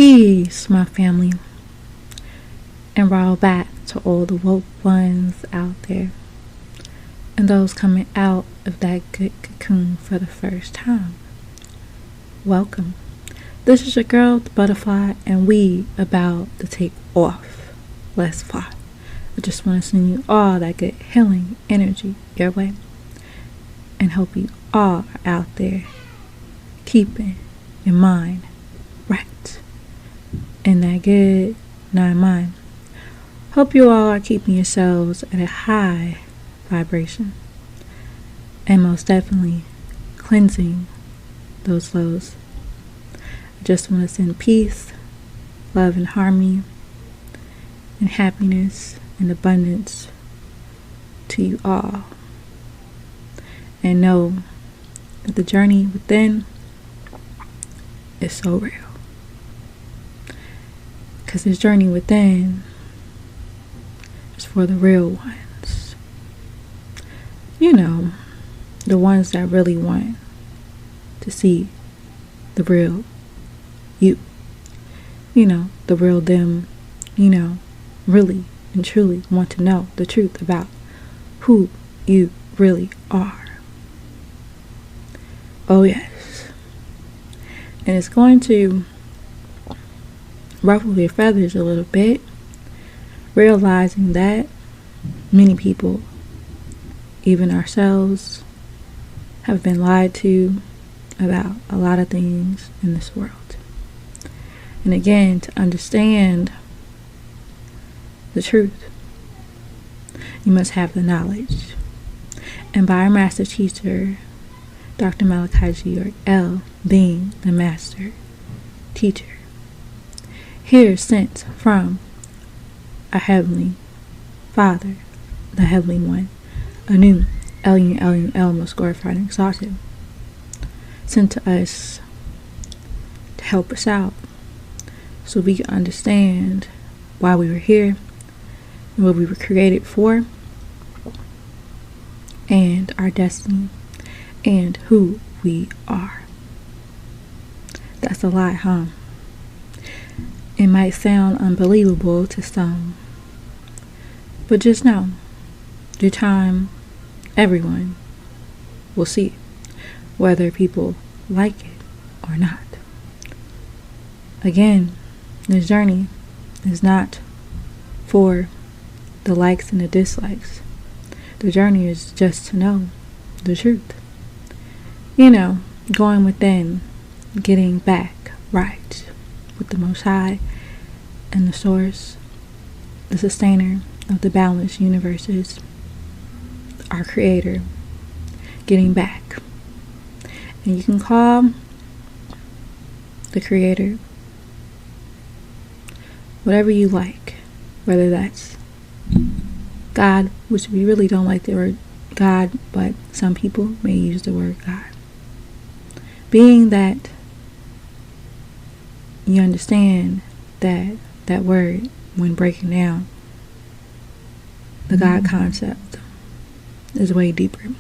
Peace, my family, and roll back to all the woke ones out there and those coming out of that good cocoon for the first time. Welcome. This is your girl, the butterfly, and we about to take off. Let's fly. I just want to send you all that good healing energy your way and hope you all are out there keeping your mind right in that good nine mind. Hope you all are keeping yourselves at a high vibration and most definitely cleansing those lows. I just want to send peace, love, and harmony, and happiness and abundance to you all. And know that the journey within is so real. Because this journey within is for the real ones. You know, the ones that really want to see the real you. You know, the real them, really and truly want to know the truth about who you really are. Oh yes. And it's going to ruffle your feathers a little bit, realizing that many people, even ourselves, have been lied to about a lot of things in this world. And again, to understand the truth, you must have the knowledge. And by our master teacher, Dr. Malachi G. L. being the master teacher, here sent from our Heavenly Father, the Heavenly One, Anu, El, most glorified and exalted, sent to us to help us out so we can understand why we were here and what we were created for, and our destiny, and who we are. That's a lot, huh? It might sound unbelievable to some, but just know, through time, everyone will see it, whether people like it or not. Again, this journey is not for the likes and the dislikes. The journey is just to know the truth. Going within, getting back right with the Most High and the Source, the sustainer of the balanced universes, our Creator, getting back. And you can call the Creator whatever you like, whether that's God, which we really don't like the word God, but some people may use the word God. Being that you understand that that word, when breaking down, the God concept is way deeper,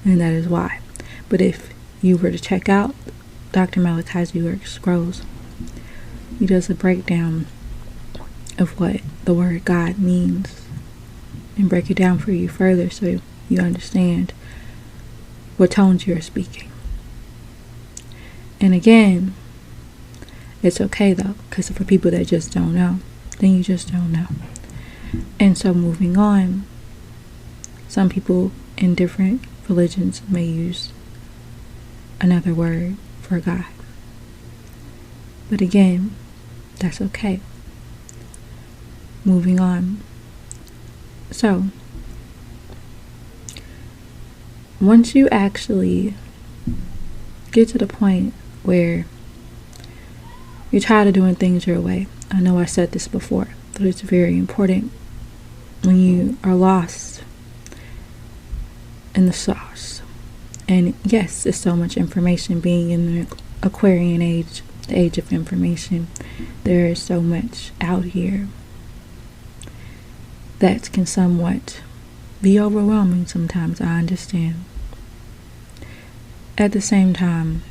and that is why. But if you were to check out Dr. Malachi's scrolls, he does a breakdown of what the word God means and break it down for you further so you understand what tones you're speaking. And again, it's okay though, because for people that just don't know, then you just don't know. And so moving on, some people in different religions may use another word for God. But again, that's okay. Moving on. So, once you actually get to the point where you're tired of doing things your way, I know I said this before, but it's very important when you are lost in the sauce. And yes, there's so much information being in the Aquarian age, the age of information. There is so much out here that can somewhat be overwhelming sometimes, I understand. At the same time,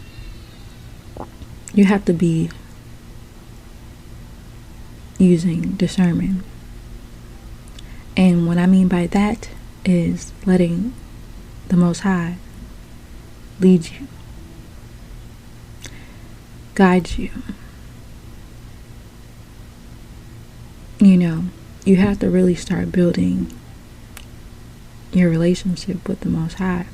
you have to be using discernment. And what I mean by that is letting the Most High lead you, guide you. You know, you have to really start building your relationship with the Most High.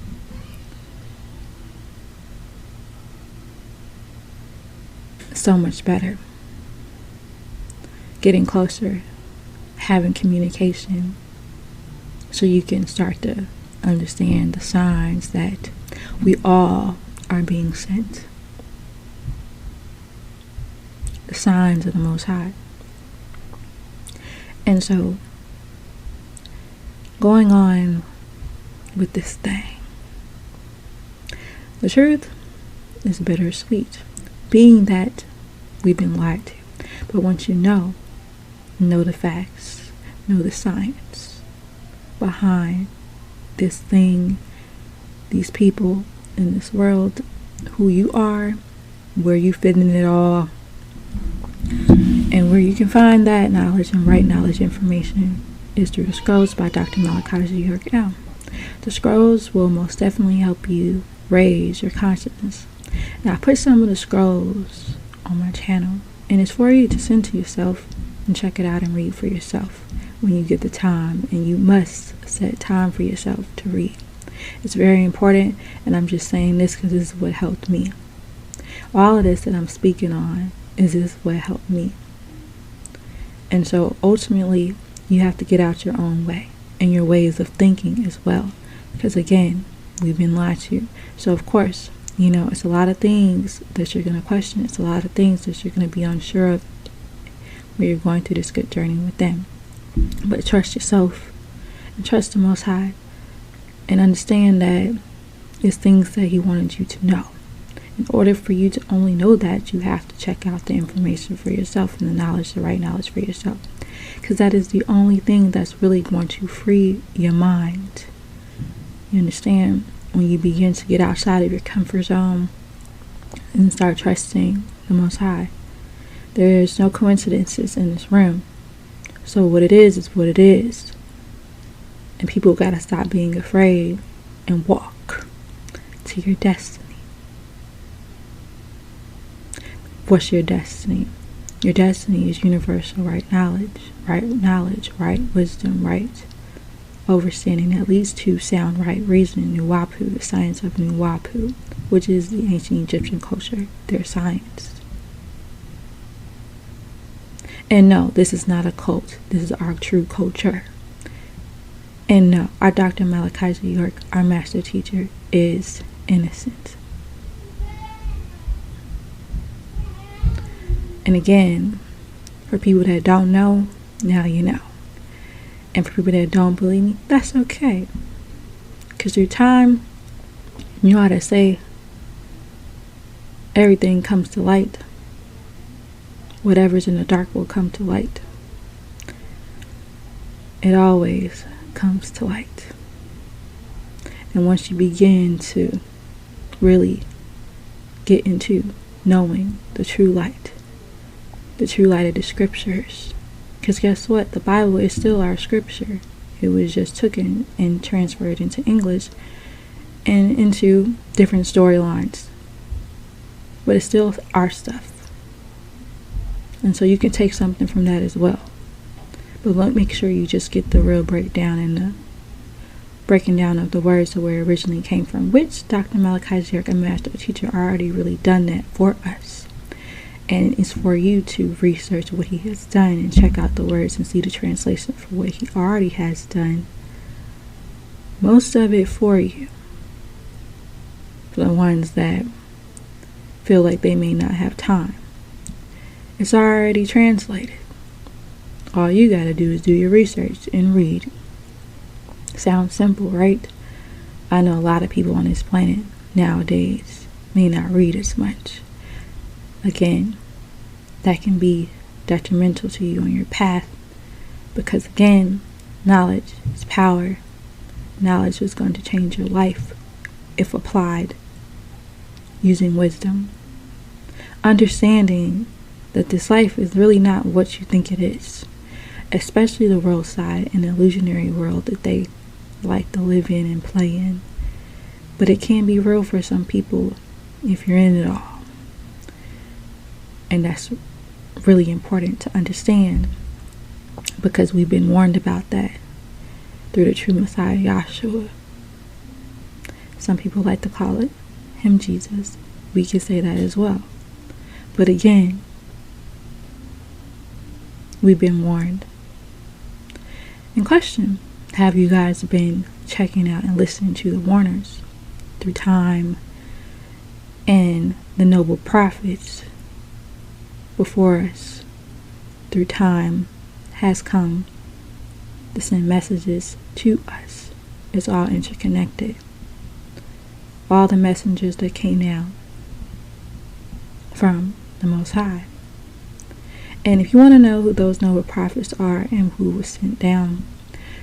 So much better. Getting closer, having communication, so you can start to understand the signs that we all are being sent. The signs of the Most High. And so, going on with this thing, the truth is bittersweet, being that we've been lied to. But once you know the facts, know the science behind this thing, these people in this world, who you are, where you fit in it all, and where you can find that knowledge and right knowledge information is through the Scrolls by Dr. Malachi York. The Scrolls will most definitely help you raise your consciousness. Now, I put some of the scrolls on my channel, and it's for you to send to yourself and check it out and read for yourself when you get the time, and you must set time for yourself to read. It's very important, and I'm just saying this because this is what helped me. All of this that I'm speaking on is this what helped me. And so ultimately, you have to get out your own way and your ways of thinking as well, because again, we've been lied to. So of course, it's a lot of things that you're going to question. It's a lot of things that you're going to be unsure of when you're going through this good journey with them. But trust yourself and trust the Most High, and understand that it's things that He wanted you to know. In order for you to only know that, you have to check out the information for yourself and the right knowledge for yourself. Because that is the only thing that's really going to free your mind. You understand? When you begin to get outside of your comfort zone and start trusting the Most High. There's no coincidences in this room. So what it is what it is. And people gotta stop being afraid and walk to your destiny. What's your destiny? Your destiny is universal right knowledge, right wisdom, right understanding that leads to sound right reasoning, Nuwapu, the science of Nuwapu, which is the ancient Egyptian culture, their science. And no, this is not a cult. This is our true culture. And no, our Dr. Malachi York, our master teacher, is innocent. And again, for people that don't know, now you know. And for people that don't believe me, that's okay. Because through time, you know how to say, everything comes to light. Whatever's in the dark will come to light. It always comes to light. And once you begin to really get into knowing the true light of the scriptures, because guess what? The Bible is still our scripture. It was just taken and transferred into English and into different storylines. But it's still our stuff. And so you can take something from that as well. But make sure you just get the real breakdown and the breaking down of the words of where it originally came from, which Dr. Malachi York, a master teacher, already really done that for us. And it's for you to research what he has done and check out the words and see the translation for what he already has done. Most of it for you. For the ones that feel like they may not have time. It's already translated. All you gotta do is do your research and read. Sounds simple, right? I know a lot of people on this planet nowadays may not read as much. Again, that can be detrimental to you on your path, because again, knowledge is power. Knowledge is going to change your life if applied using wisdom. Understanding that this life is really not what you think it is, especially the world side and the illusionary world that they like to live in and play in. But it can be real for some people if you're in it all. And that's really important to understand, because we've been warned about that through the true Messiah, Yahshua. Some people like to call it him Jesus. We can say that as well. But again, we've been warned. And question, have you guys been checking out and listening to the warners through time and the noble prophets before us through time has come to send messages to us? It's all interconnected. All the messengers that came down from the Most High. And if you want to know who those noble prophets are and who was sent down,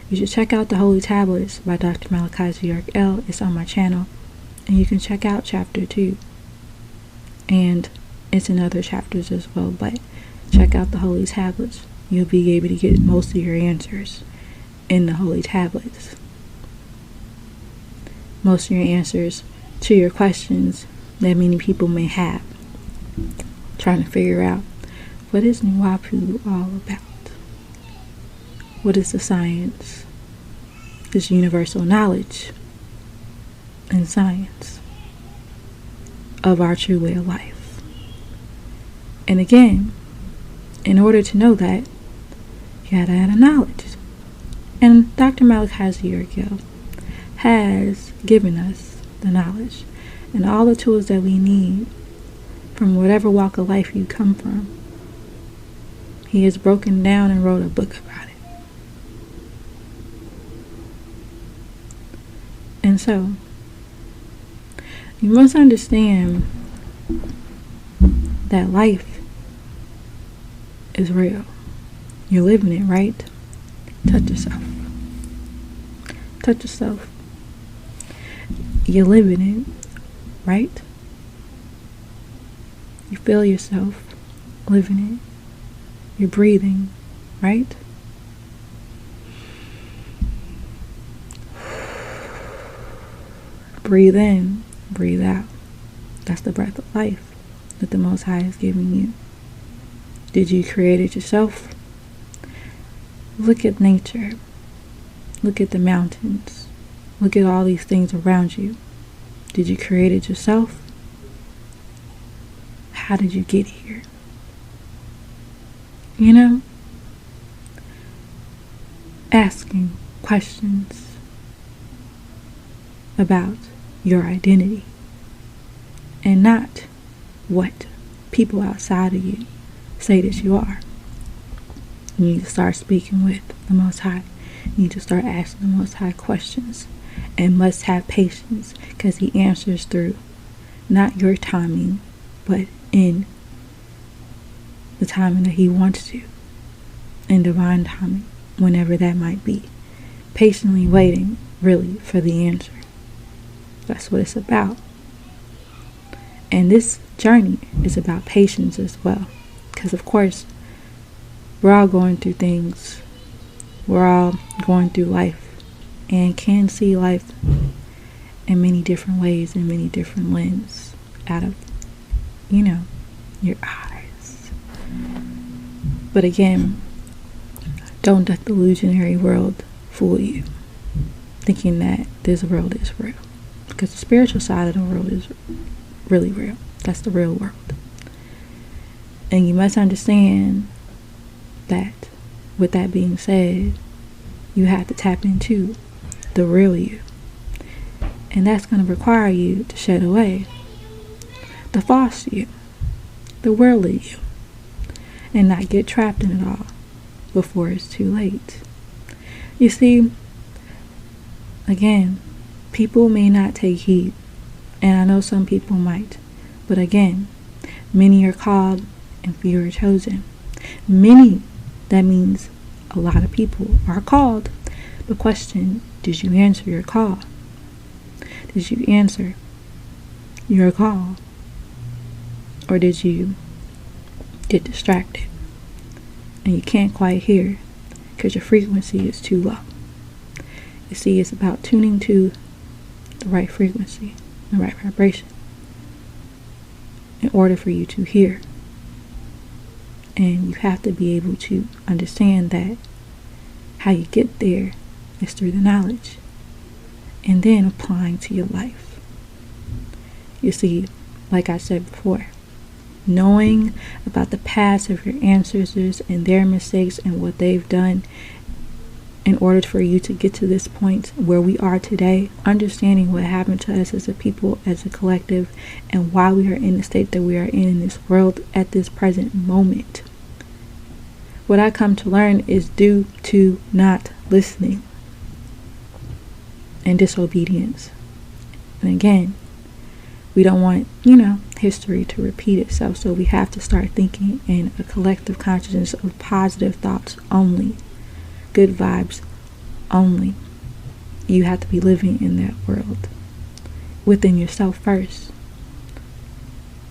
you should check out the Holy Tablets by Dr. Malachi L. It's on my channel, and you can check out chapter 2, and it's in other chapters as well, but check out the Holy Tablets. You'll be able to get most of your answers in the Holy Tablets. Most of your answers to your questions that many people may have, trying to figure out, what is Nuwapu all about? What is the science? This universal knowledge and science of our true way of life. And again, in order to know that, you gotta have the knowledge. And Dr. Malachi has given us the knowledge and all the tools that we need from whatever walk of life you come from. He has broken down and wrote a book about it. And so, you must understand that life is real. You're living it, right? Touch yourself. Touch yourself. You're living it, right? You feel yourself living it. You're breathing, right? Breathe in, breathe out. That's the breath of life that the Most High is giving you. Did you create it yourself? Look at nature. Look at the mountains. Look at all these things around you. Did you create it yourself? How did you get here? You know? Asking questions about your identity and not what people outside of you say that you are. You need to start speaking with the Most High. You need to start asking the Most High questions, and must have patience, because He answers through not your timing, but in the timing that He wants to, in divine timing, whenever that might be. Patiently waiting, really, for the answer. That's what it's about. And this journey is about patience as well, because of course we're all going through things. We're all going through life and can see life in many different ways, in many different lenses, out of, your eyes. But again, don't let the illusionary world fool you, thinking that this world is real. Because the spiritual side of the world is really real. That's the real world. And you must understand that, with that being said, you have to tap into the real you. And that's going to require you to shed away the false you, the worldly you, and not get trapped in it all before it's too late. You see, again, people may not take heed, and I know some people might, but again, many are called and few are chosen. Many, that means a lot of people are called. The question, did you answer your call? Did you answer your call? Or did you get distracted and you can't quite hear because your frequency is too low. You see, it's about tuning to the right frequency, the right vibration, in order for you to hear. And you have to be able to understand that how you get there is through the knowledge and then applying to your life. You see, like I said before, knowing about the past of your ancestors and their mistakes and what they've done in order for you to get to this point where we are today, understanding what happened to us as a people, as a collective, and why we are in the state that we are in this world at this present moment. What I come to learn is due to not listening and disobedience. And again, we don't want, history to repeat itself. So we have to start thinking in a collective consciousness of positive thoughts only, good vibes only. You have to be living in that world within yourself first.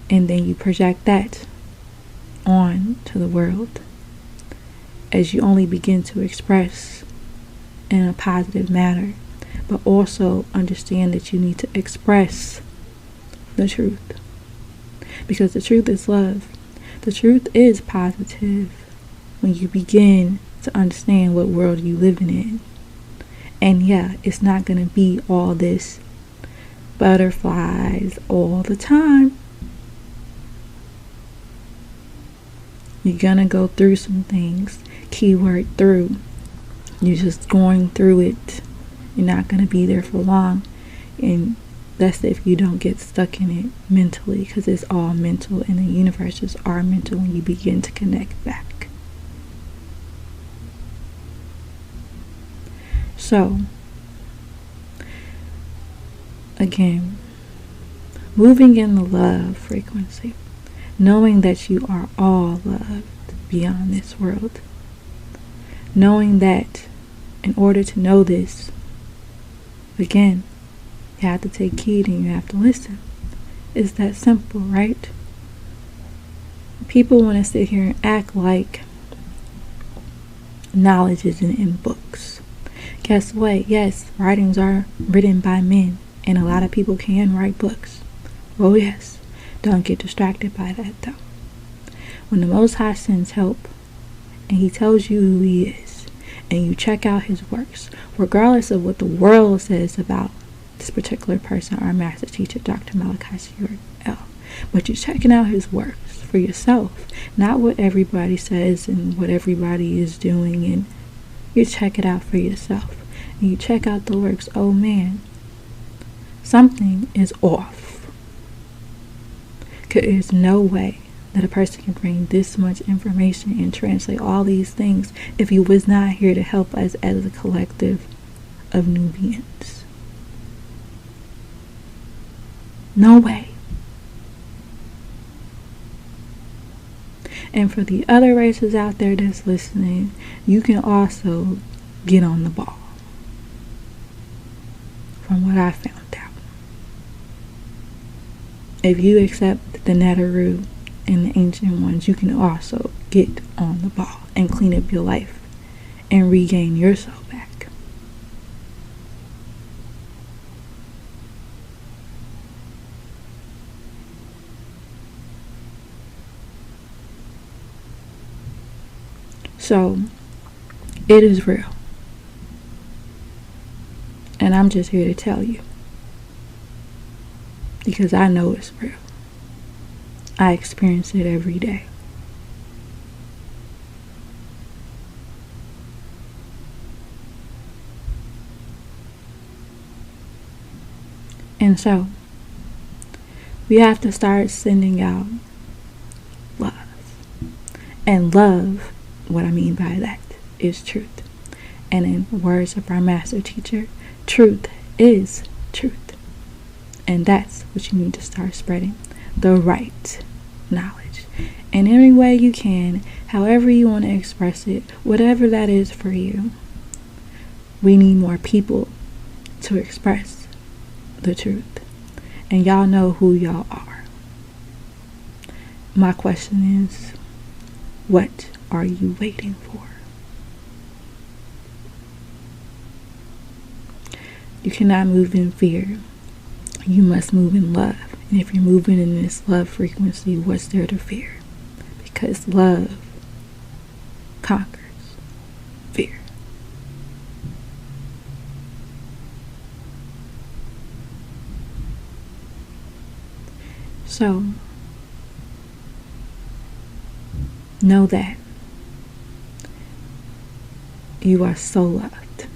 And then you project that on to the world as you only begin to express in a positive manner, but also understand that you need to express the truth. Because the truth is love. The truth is positive when you begin to understand what world you're living in. And yeah, it's not going to be all this butterflies all the time. You're going to go through some things. Keyword through. You're just going through it. You're not going to be there for long. And that's if you don't get stuck in it mentally, because it's all mental and the universes are mental when you begin to connect back. So, again, moving in the love frequency, knowing that you are all loved beyond this world, knowing that in order to know this, again, you have to take heed and you have to listen. It's that simple, right? People want to sit here and act like knowledge isn't in books. Guess what? Yes, writings are written by men, and a lot of people can write books. Oh yes, don't get distracted by that though. When the Most High sends help, and He tells you who He is, and you check out His works, regardless of what the world says about this particular person, our master teacher, Dr. Malachi, but you're checking out his works for yourself, not what everybody says and what everybody is doing, and you check it out for yourself, and you check out the works. Oh man, something is off. There's no way that a person can bring this much information and translate all these things if he was not here to help us as a collective of Nubians. No way. And for the other races out there that's listening, you can also get on the ball. From what I found out, if you accept the Netaru and the Ancient Ones, you can also get on the ball and clean up your life and regain yourself back. So, it is real. And I'm just here to tell you. Because I know it's real. I experience it every day. And so, we have to start sending out love. And love, what I mean by that, is truth. And in the words of our master teacher, truth is truth. And that's what you need to start spreading. The right knowledge. In any way you can, however you want to express it, whatever that is for you. We need more people to express the truth. And y'all know who y'all are. My question is, What are you waiting for? You cannot move in fear. You must move in love. And if you're moving in this love frequency, what's there to fear? Because love conquers fear. So, know that you are so loved.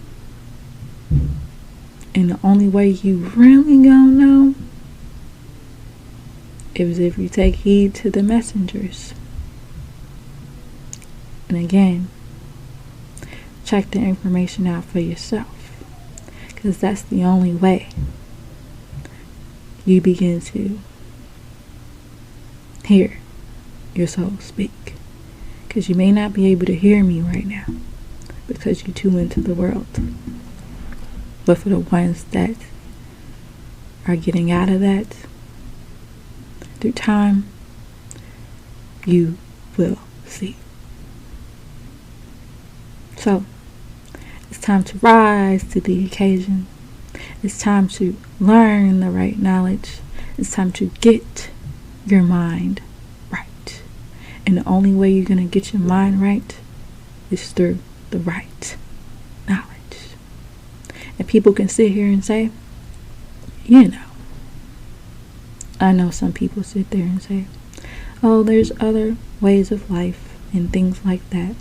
And the only way you really gonna know is if you take heed to the messengers. And again, check the information out for yourself, because that's the only way you begin to hear your soul speak. Because you may not be able to hear me right now because you're too into the world. But for the ones that are getting out of that through time, you will see. So, it's time to rise to the occasion. It's time to learn the right knowledge. It's time to get your mind right. And the only way you're going to get your mind right is through the right knowledge. And people can sit here and say, I know some people sit there and say, oh, there's other ways of life and things like that.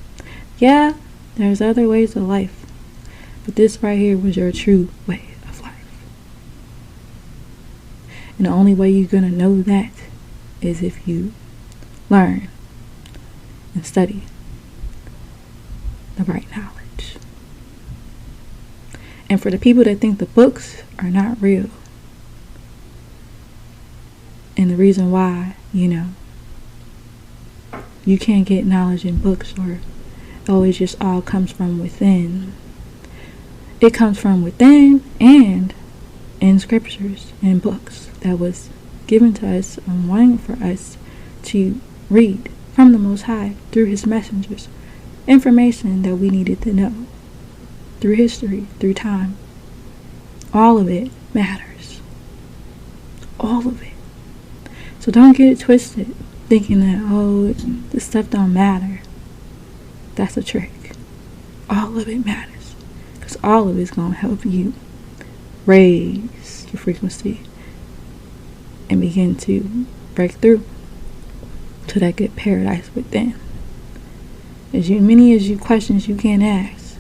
Yeah, there's other ways of life. But this right here was your true way of life. And the only way you're going to know that is if you learn and study the right knowledge. And for the people that think the books are not real, and the reason why, you can't get knowledge in books, or it just all comes from within. It comes from within and in scriptures and books that was given to us and wanting for us to read from the Most High through His messengers. Information that we needed to know through history, through time. All of it matters. All of it. So don't get it twisted thinking that, this stuff don't matter. That's a trick. All of it matters. Because all of it's going to help you raise your frequency and begin to break through to that good paradise within. Many as you questions you can't ask.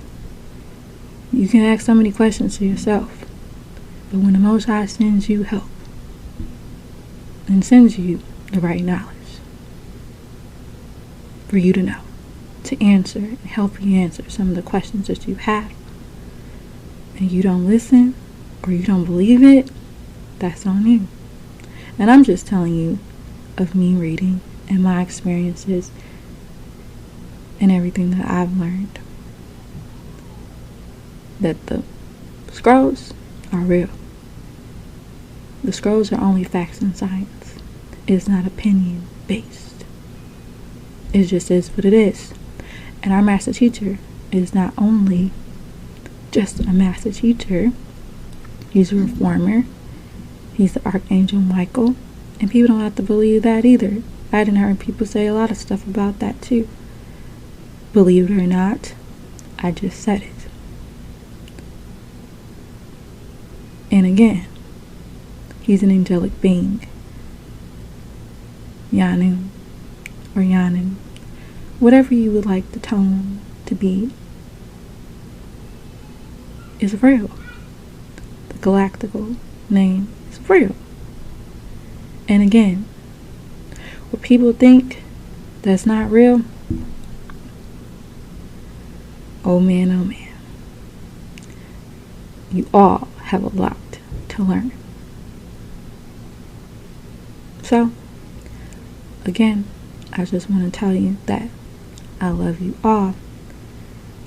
You can ask so many questions to yourself. But when the Most High sends you help and sends you the right knowledge for you to know, to answer and help you answer some of the questions that you have, and you don't listen or you don't believe it, that's on you. And I'm just telling you of me reading and my experiences and everything that I've learned. That the scrolls are real. The scrolls are only facts and science. It's not opinion based. It just is what it is. And our master teacher is not only just a master teacher, he's a reformer. He's the Archangel Michael. And people don't have to believe that either. I didn't heard people say a lot of stuff about that too. Believe it or not, I just said it. And again, he's an angelic being. Yanu or Yanin, whatever you would like the tone to be, is real. The galactical name is real. And again, what people think that's not real, oh man, you all have a lot to learn. So, again, I just want to tell you that I love you all,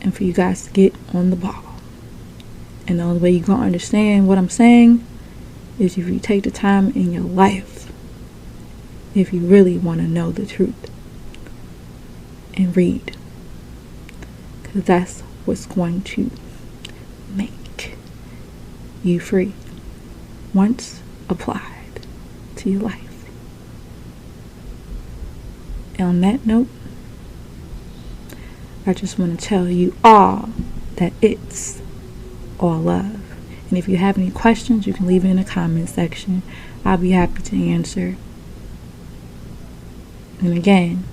and for you guys to get on the ball. And the only way you're going to understand what I'm saying is if you take the time in your life, if you really want to know the truth. and read, because that's what's going to make you free once applied to your life. And on that note, I just want to tell you all that it's all love. And if you have any questions, you can leave it in the comment section. I'll be happy to answer. And again,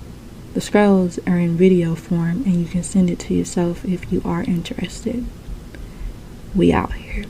the scrolls are in video form, and you can send it to yourself if you are interested. We out here.